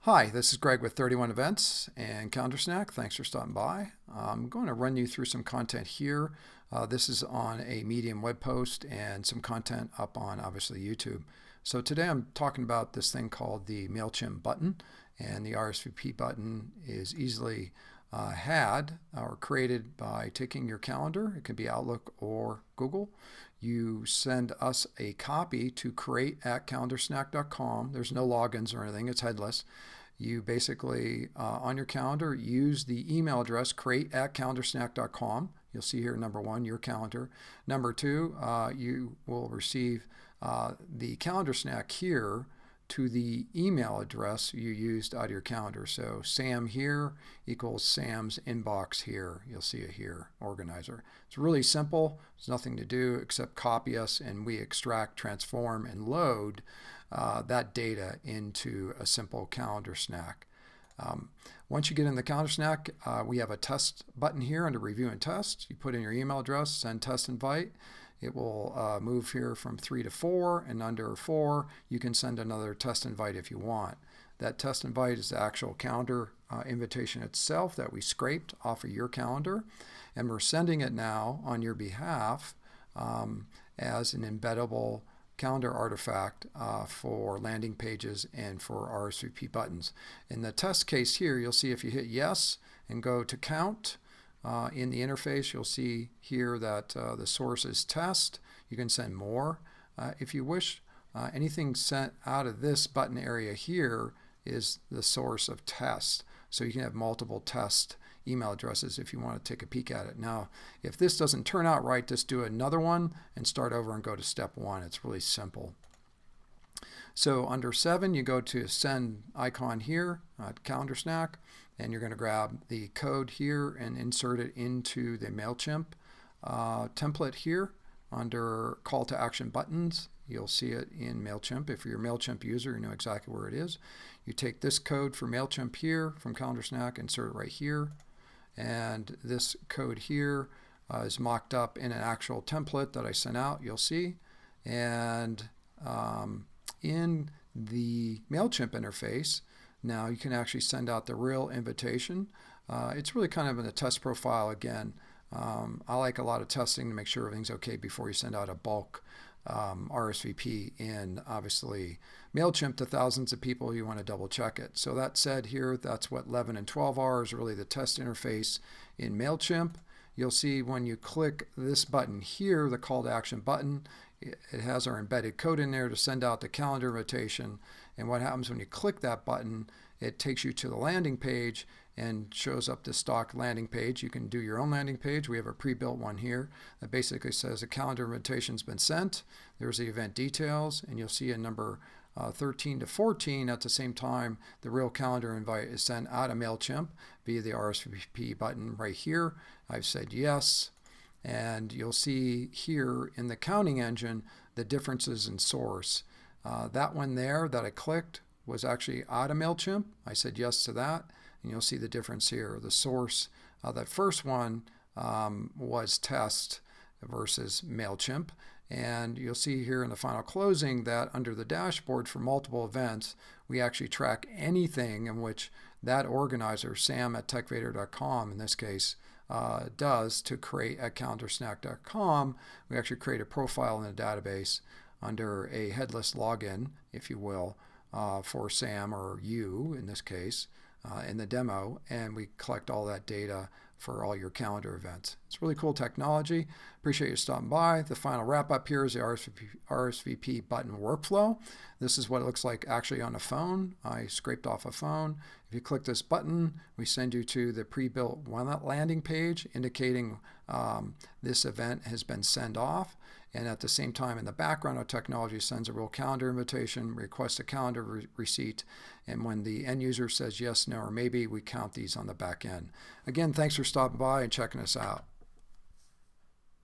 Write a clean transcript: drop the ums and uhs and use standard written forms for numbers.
Hi, this is Greg with 31 Events and CalendarSnack. Thanks for stopping by. I'm going to run you through some content here. This is on a Medium web post and some content up on obviously YouTube. So today I'm talking about this thing called the MailChimp button, and the RSVP button is easily had or created by taking your calendar. It can be Outlook or Google. You send us a copy to create@calendarsnack.com. There's no logins or anything, it's headless. You basically, on your calendar, use the email address create@calendarsnack.com. You'll see here, number one, your calendar. Number two, you will receive the CalendarSnack here to the email address you used out of your calendar. So Sam here equals Sam's inbox here. You'll see it here, organizer. It's really simple. There's nothing to do except copy us, and we extract, transform, and load that data into a simple CalendarSnack. Once you get in the CalendarSnack, we have a test button here under Review and Test. You put in your email address, send test invite. It will move here from 3 to 4, and under 4 you can send another test invite if you want. That test invite is the actual calendar invitation itself that we scraped off of your calendar, and we're sending it now on your behalf as an embeddable calendar artifact for landing pages and for RSVP buttons. In the test case here, you'll see if you hit yes and go to count, in the interface you'll see here that the source is test. You can send more if you wish. Anything sent out of this button area here is the source of test. So you can have multiple test email addresses if you want to take a peek at it. Now, if this doesn't turn out right, just do another one and start over and go to step 1. It's really simple. So under 7, you go to send icon here at CalendarSnack, and you're going to grab the code here and insert it into the MailChimp template here under call to action buttons. You'll see it in MailChimp. If you're a MailChimp user, you know exactly where it is. You take this code for MailChimp here from CalendarSnack, insert it right here, and this code here is mocked up in an actual template that I sent out, you'll see. And in the MailChimp interface, now you can actually send out the real invitation. It's really kind of in a test profile again. I like a lot of testing to make sure everything's okay before you send out a bulk RSVP in obviously MailChimp to thousands of people. You want to double check it. So that said here, that's what 11 and 12 are, is really the test interface in MailChimp. You'll see when you click this button here, the call to action button, it has our embedded code in there to send out the calendar invitation. And what happens when you click that button, it takes you to the landing page and shows up the stock landing page. You can do your own landing page. We have a pre-built one here that basically says a calendar invitation's been sent. There's the event details, and you'll see a number 13 to 14. At the same time, the real calendar invite is sent out of MailChimp via the RSVP button right here. I've said yes, and you'll see here in the counting engine the differences in source. That one there that I clicked was actually out of MailChimp. I said yes to that, and you'll see the difference here. The source, that first one was test versus MailChimp. And you'll see here in the final closing that under the dashboard for multiple events, we actually track anything in which that organizer, Sam at techvader.com in this case, does to create at calendarsnack.com. We actually create a profile in the database under a headless login, if you will, for Sam or you in this case in the demo, and we collect all that data for all your calendar events. It's really cool technology. Appreciate you stopping by. The final wrap up here is the RSVP button workflow. This is what it looks like actually on a phone. I scraped off a phone. If you click this button, we send you to the pre-built landing page indicating this event has been sent off. And at the same time, in the background, our technology sends a real calendar invitation, requests a calendar receipt, and when the end user says yes, no, or maybe, we count these on the back end. Again, thanks for stopping by and checking us out.